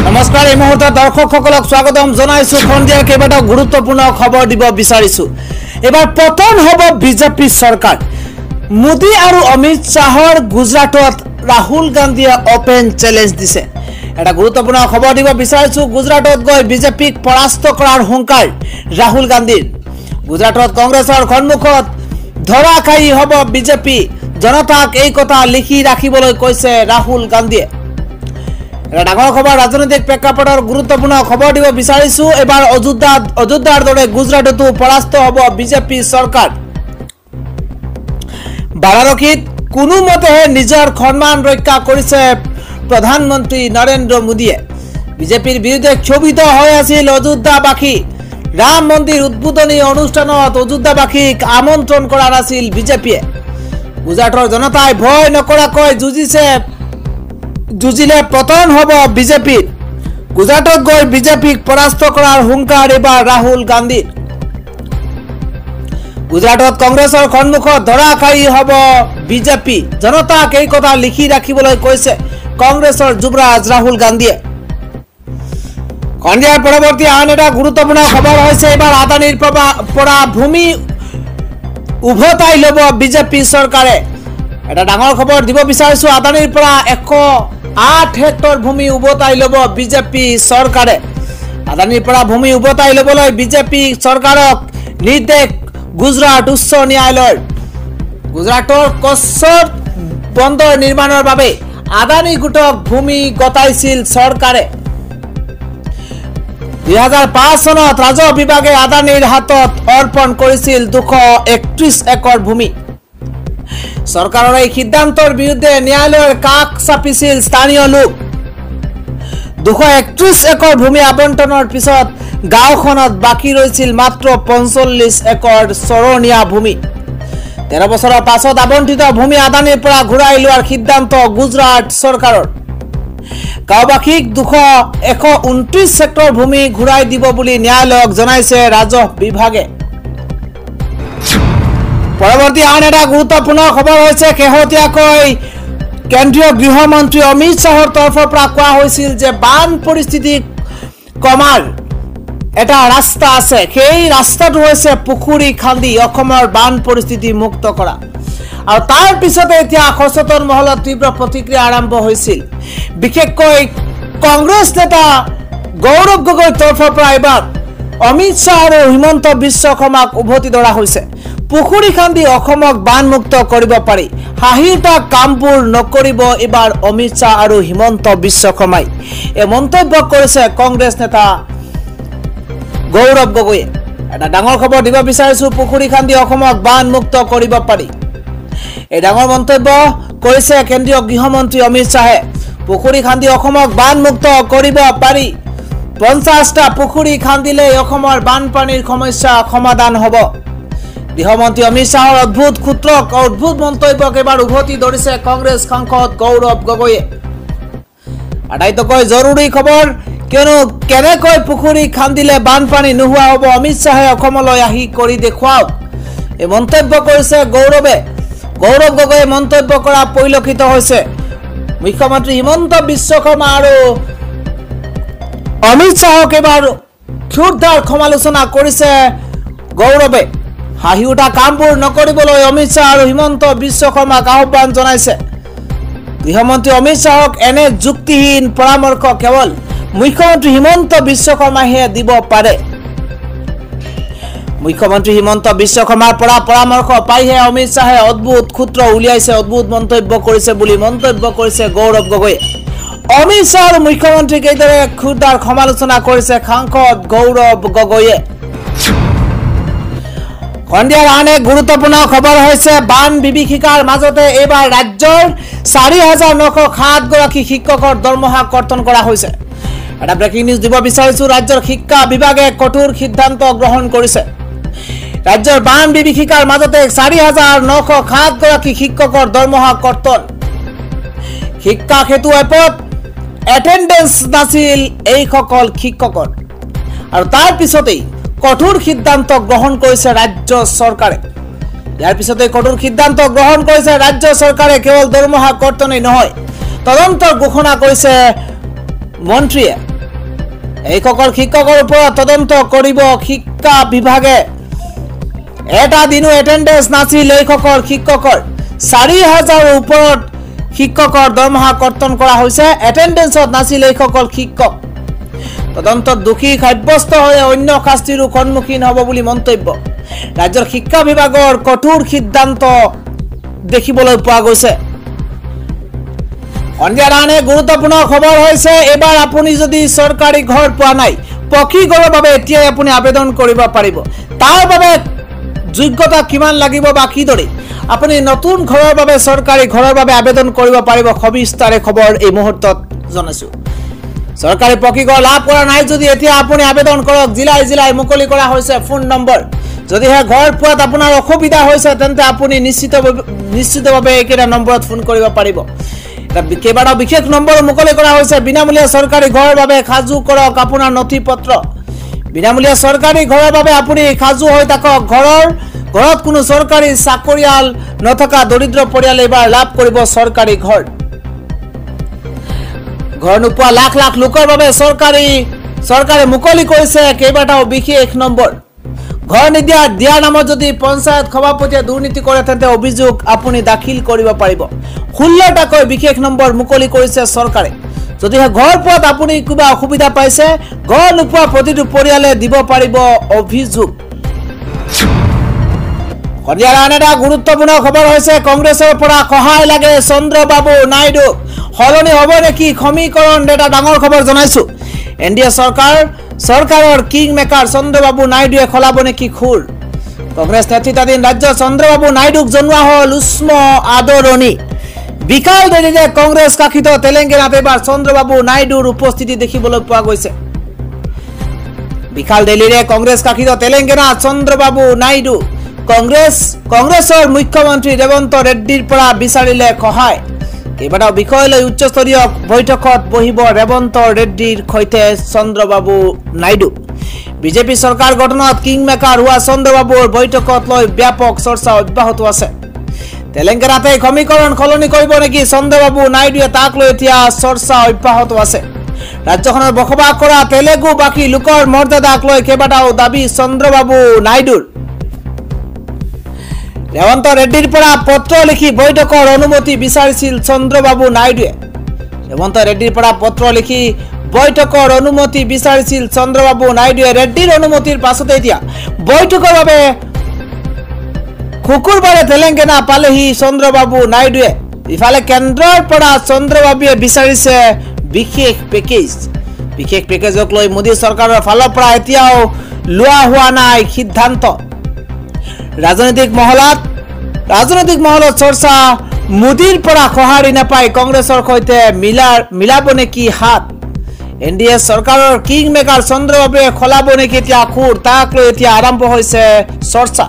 নমস্কাৰ এই মুহূৰ্তত দৰ্শকসকলক স্বাগতম জনাইছো সন্ধিয়াৰ কেইবাটাও গুৰুত্বপূৰ্ণ খবৰ দিব বিচাৰিছো এবাৰ পতন হ'ব বিজেপি চৰকাৰ মোদী আৰু অমিত শাহৰ গুজৰাটত ৰাহুল গান্ধীয়ে ওপেন চ্যালেঞ্জ দিছে এটা গুৰুত্বপূৰ্ণ খবৰ দিব বিচাৰিছো গুজৰাটত গৈ বিজেপিক পৰাস্ত কৰাৰ হুংকাৰ ৰাহুল গান্ধীৰ গুজৰাটত কংগ্ৰেছৰ সন্মুখত ধৰা খাই হ'ব বিজেপি জনতাক এই কথা লিখি ৰাখিবলৈ কৈছে ৰাহুল গান্ধীয়ে ডাঙৰ খবৰ ৰাজনৈতিক প্ৰেক্ষাপটৰ গুৰুত্বপূৰ্ণ খবৰ দিব বিচাৰিছো এবাৰ অযোধ্যাৰ দৰে গুজৰাটতো পৰাস্ত হ'ব বিজেপি চৰকাৰ বাৰাণসীত কোনোমতে নিজৰ সন্মান ৰক্ষা কৰিছে প্ৰধানমন্ত্ৰী নৰেন্দ্ৰ মোদীয়ে বিজেপিৰ বিৰুদ্ধে ক্ষোভিত হৈ আছিল অযোধ্যাবাসী ৰাম মন্দিৰ উদ্বোধনী অনুষ্ঠানত অযোধ্যাবাসীক আমন্ত্ৰণ কৰা নাছিল বিজেপিয়ে গুজৰাটৰ জনতাই ভয় নকৰাকৈ যুঁজিলে পতন হ'ব বিজেপিৰ গুজৰাটত গৈ বিজেপিক পৰাস্ত কৰাৰ হুংকাৰ এবাৰ ৰাহুল গান্ধী গুজৰাটত কংগ্ৰেছৰ সন্মুখত ধৰা খাই হ'ব বিজেপি জনতাক এই কথা লিখি ৰাখিবলৈ কৈছে কংগ্ৰেছৰ যুৱৰাজ ৰাহুল গান্ধীয়ে সন্ধিয়াৰ পৰৱৰ্তী আন এটা গুৰুত্বপূৰ্ণ খবৰ হৈছে এবাৰ আদানীৰ পৰা ভূমি উভতাই ল'ব বিজেপি চৰকাৰে এটা ডাঙৰ খবৰ দিব বিচাৰিছো আদানীৰ পৰা 108 হেক্টৰ ভূমি উভতাই ল'ব বিজেপি চৰকাৰে আদানীৰ পৰা ভূমি উভতাই ল'বলৈ বিজেপি চৰকাৰক নিৰ্দেশ গুজৰাট উচ্চ ন্যায়ালয়ৰ গুজৰাটৰ কচ্ছৰ বন্দৰ নিৰ্মাণৰ বাবে আদানী গোটক ভূমি গতাইছিল চৰকাৰে 2005 চনত ৰাজহ বিভাগে আদানীৰ হাতত অৰ্পণ কৰিছিল 231 একৰ ভূমি চৰকাৰৰ এই সিদ্ধান্তৰ বিৰুদ্ধে ন্যায়ালয়ৰ কাষ চাপিছিল স্থানীয় লোক 231 একৰ ভূমি আবণ্টনৰ পিছত গাঁওখনত বাকি ৰৈছিল মাত্ৰ 45 একৰ চৰণীয়া ভূমি 13 বছৰৰ পাছত আবণ্টিত ভূমি আদানীৰ পৰা ঘূৰাই লোৱাৰ সিদ্ধান্ত গুজৰাট চৰকাৰৰ গাঁওবাসীক 129 হেক্টৰ ভূমি ঘূৰাই দিব বুলি ন্যায়ালয়ক জনাইছে ৰাজহ বিভাগে পৰৱৰ্তী আন এটা গুৰুত্বপূৰ্ণ খবৰ হৈছে শেহতীয়াকৈ কেন্দ্ৰীয় গৃহমন্ত্ৰী অমিত শাহৰ তৰফৰ পৰা কোৱা হৈছিল যে বান পৰিস্থিতি কমাৰ এটা ৰাস্তা আছে সেই ৰাস্তাটো হৈছে পুখুৰী খান্দি অসমৰ বান পৰিস্থিতি মুক্ত কৰা আৰু তাৰ পিছতে এতিয়া সচেতন মহলত তীব্ৰ প্ৰতিক্ৰিয়া আৰম্ভ হৈছিল বিশেষকৈ কংগ্ৰেছ নেতা গৌৰৱ গগৈৰ তৰফৰ পৰা এবাৰ অমিত শাহ আৰু হিমন্ত বিশ্ব শৰ্মাক উভতি ধৰা হৈছে পুখুৰী খান্দি অসমক বানমুক্ত কৰিব পাৰি হাঁহিটা কামবোৰ নকৰিব এবাৰ অমিত শাহ আৰু হিমন্ত বিশ্ব শৰ্মাই এই মন্তব্য কৰিছে কংগ্ৰেছ নেতা গৌৰৱ গগৈয়ে এটা ডাঙৰ খবৰ দিব বিচাৰিছো পুখুৰী খান্দি অসমক বানমুক্ত কৰিব পাৰি এই ডাঙৰ মন্তব্য কৰিছে কেন্দ্ৰীয় গৃহমন্ত্ৰী অমিত শাহে পুখুৰী খান্দি অসমক বানমুক্ত কৰিব পাৰি 50টা পুখুৰী খান্দিলে অসমৰ বানপানীৰ সমস্যা সমাধান হ'ব গৃহমন্ত্ৰী অমিত শাহৰ অদ্ভুত মন্তব্যক এবাৰ উভতি ধৰিছে কংগ্ৰেছ সাংসদ গৌৰৱ গগৈয়ে আটাইতকৈ জৰুৰী খবৰ কিয়নো কেনেকৈ পুখুৰী খান্দিলে বানপানী নোহোৱা হ'ব অমিত শাহে অসমলৈ আহি কৰি দেখুৱাওক এই মন্তব্য কৰিছে গৌৰৱ গগৈয়ে মন্তব্য কৰা পৰিলক্ষিত হৈছে মুখ্যমন্ত্ৰী হিমন্ত বিশ্ব শৰ্মা আৰু অমিত শাহক এবাৰ ক্ষুদ্ৰ সমালোচনা কৰিছে গৌৰৱে হাঁহি উঠা কামবোৰ নকৰিবলৈ অমিত শাহ আৰু হিমন্ত বিশ্ব শৰ্মাক আহ্বান জনাইছে গৃহমন্ত্ৰী অমিত শাহক এনে যুক্তিহীন পৰামৰ্শ কেৱল মুখ্যমন্ত্ৰী হিমন্ত বিশ্ব শৰ্মাহে দিব পাৰে মুখ্যমন্ত্ৰী হিমন্ত বিশ্ব শৰ্মাৰ পৰা পৰামৰ্শ পাইহে অমিত শাহে অদ্ভুত সূত্ৰ উলিয়াইছে অদ্ভুত মন্তব্য কৰিছে বুলি মন্তব্য কৰিছে গৌৰৱ গগৈয়ে অমিত শাহ আৰু মুখ্যমন্ত্ৰীক এইদৰে ক্ষুদ্ৰ সমালোচনা কৰিছে সাংসদ গৌৰৱ গগৈয়ে সন্ধিয়াৰ আন এক গুৰুত্বপূৰ্ণ খবৰ হৈছে বান বিভীষিকাৰ মাজতে এইবাৰ ৰাজ্যৰ 4907 গৰাকী শিক্ষকৰ দৰমহা কৰ্তন কৰা হৈছে এটা ব্ৰেকিং নিউজ দিব বিচাৰিছো ৰাজ্যৰ শিক্ষা বিভাগে কঠোৰ সিদ্ধান্ত গ্ৰহণ কৰিছে ৰাজ্যৰ বান বিভীষিকাৰ মাজতে 4907 গৰাকী শিক্ষকৰ দৰমহা কৰ্তন শিক্ষা সেতু এপত এটেন্ডেন্স নাছিল এই সকল শিক্ষকৰ আৰু তাৰ পিছতেই কঠোৰ সিদ্ধান্ত গ্ৰহণ কৰিছে ৰাজ্য চৰকাৰে ইয়াৰ পিছতে কঠোৰ সিদ্ধান্ত গ্ৰহণ কৰিছে ৰাজ্য চৰকাৰে কেৱল দৰমহা কৰ্তনেই নহয় তদন্তৰ ঘোষণা কৰিছে মন্ত্ৰীয়ে এইসকল শিক্ষকৰ ওপৰত তদন্ত কৰিব শিক্ষা বিভাগে। এটা দিনো এটেন্ডেন্স নাছিল এইসকল শিক্ষকৰ। ৪,০০০ৰ ওপৰত শিক্ষকৰ দৰমহা কৰ্তন কৰা হৈছে, এটেন্ডেন্সত নাছিল এইসকল শিক্ষক। তদন্তত দোষী সাব্যস্ত হৈ অন্য শাস্তিৰো সন্মুখীন হ'ব বুলি মন্তব্য। ৰাজ্যৰ শিক্ষা বিভাগৰ কঠোৰ সিদ্ধান্ত দেখিবলৈ পোৱা গৈছে। সন্ধিয়াৰ আন এক গুৰুত্বপূৰ্ণ খবৰ হৈছে, এবাৰ আপুনি যদি চৰকাৰী ঘৰ পোৱা নাই, পকী ঘৰৰ বাবে এতিয়াই আপুনি আবেদন কৰিব পাৰিব। তাৰ বাবে যোগ্যতা কিমান লাগিব বা কিদৰে আপুনি নতুন ঘৰৰ বাবে চৰকাৰী ঘৰৰ বাবে আবেদন কৰিব পাৰিব, সবিস্তাৰে খবৰ এই মুহূৰ্তত জনাইছো। চৰকাৰী পকী ঘৰ লাভ কৰা নাই যদি এতিয়া আপুনি আবেদন কৰক। জিলাই জিলাই মুকলি কৰা হৈছে ফোন নম্বৰ। যদিহে ঘৰ পোৱাত আপোনাৰ অসুবিধা হৈছে তেন্তে আপুনি নিশ্চিতভাৱে একেটা নম্বৰত ফোন কৰিব পাৰিব। কেইবাটাও বিশেষ নম্বৰ মুকলি কৰা হৈছে। বিনামূলীয়া চৰকাৰী ঘৰৰ বাবে সাজু কৰক আপোনাৰ নথি পত্ৰ। বিনামূলীয়া চৰকাৰী ঘৰৰ বাবে আপুনি সাজু হৈ থাকক। ঘৰত কোনো চৰকাৰী চাকৰিয়াল নথকা দৰিদ্ৰ পৰিয়ালে এবাৰ লাভ কৰিব চৰকাৰী ঘৰ। ঘৰ নোপোৱা লাখ লাখ লোকৰ বাবে চৰকাৰে মুকলি কৰিছে কেইবাটাও বিশেষ নম্বৰ। ঘৰ দিয়াৰ নামত যদি পঞ্চায়ত সভাপতিয়ে দুৰ্নীতি কৰে তেন্তে অভিযোগ আপুনি দাখিল কৰিব পাৰিব। 16টাকৈ বিশেষ নম্বৰ মুকলি কৰিছে চৰকাৰে। যদিহে ঘৰ পোৱাত আপুনি কিবা অসুবিধা পাইছে, ঘৰ নোপোৱা প্ৰতিটো পৰিয়ালে দিব পাৰিব অভিযোগ। সন্ধিয়াৰ আন এটা গুৰুত্বপূৰ্ণ খবৰ হৈছে, কংগ্ৰেছৰ পৰা সহায় লাগে চন্দ্ৰবাবু নাইডু। সলনি হ'ব নেকি সমীকৰণ? এটা ডাঙৰ খবৰ জনাইছো। এনডিএ চৰকাৰৰ কিং মেকাৰ চন্দ্ৰবাবু নাইডুৱে খলাব নেকি খুৰ? কংগ্ৰেছ নেতৃত্বাধীন ৰাজ্য চন্দ্ৰবাবু নাইডুক জনোৱা হ'ল উষ্ম আদৰণি। বিকাল দেৰিৰে কংগ্ৰেছ শাসিত তেলেংগানাত এবাৰ চন্দ্ৰবাবু নাইডুৰ উপস্থিতি দেখিবলৈ পোৱা গৈছে। বিকাল দেৰিৰে কংগ্ৰেছ শাসিত তেলেংগানাত চন্দ্ৰবাবু নাইডু কংগ্ৰেছৰ মুখ্যমন্ত্ৰী ৰেৱন্ত ৰেড্ডিৰ পৰা বিচাৰিলে সহায়। কেইবাটাও বিষয় লৈ উচ্চস্তৰীয় বৈঠকত বহিব ৰেৱন্ত ৰেড্ডিৰ সৈতে চন্দ্ৰবাবু নাইডু। বিজেপি চৰকাৰ গঠনত কিং মেকাৰ হোৱা চন্দ্ৰবাবুৰ বৈঠকত লৈ ব্যাপক চৰ্চা অব্যাহত আছে। তেলেংগানাতে সমীকৰণ সলনি কৰিব নেকি চন্দ্ৰবাবু নাইডুৱে, তাক লৈ এতিয়া চৰ্চা অব্যাহত আছে। ৰাজ্যখনত বসবাস কৰা তেলেগু ভাষী লোকৰ মৰ্যাদাক লৈ কেইবাটাও দাবী চন্দ্ৰবাবু নাইডুৰ। ৰেৱন্ত ৰেড্ডিৰ পৰা পত্ৰ লিখি বৈঠকৰ অনুমতি বিচাৰিছিল চন্দ্ৰবাবু নাইডুৱে। ৰেৱন্ত ৰেড্ডিৰ পৰা পত্ৰ লিখি বৈঠকৰ অনুমতি বিচাৰিছিল চন্দ্ৰবাবু নাইডুৱে। ৰেড্ডিৰ অনুমতিৰ পাছতে এতিয়া বৈঠকৰ বাবে শুকুৰবাৰে তেলেংগানা পালেহি চন্দ্ৰবাবু নাইডুৱে। ইফালে কেন্দ্ৰৰ পৰা চন্দ্ৰবাবুৱে বিচাৰিছে বিশেষ পেকেজক লৈ মোদী চৰকাৰৰ ফালৰ পৰা এতিয়াও লোৱা হোৱা নাই সিদ্ধান্ত। ৰাজনৈতিক মহলত চৰ্চা, মোদীৰ পৰা সঁহাৰি নাপাই কংগ্ৰেছৰ সৈতে মিলাব নেকি হাত? এনডিএ চৰকাৰৰ কিং মেকাৰ চন্দ্ৰবাবুৱে খলাব নেকি এতিয়া খুৰ? তাক লৈ এতিয়া আৰম্ভ হৈছে চৰ্চা।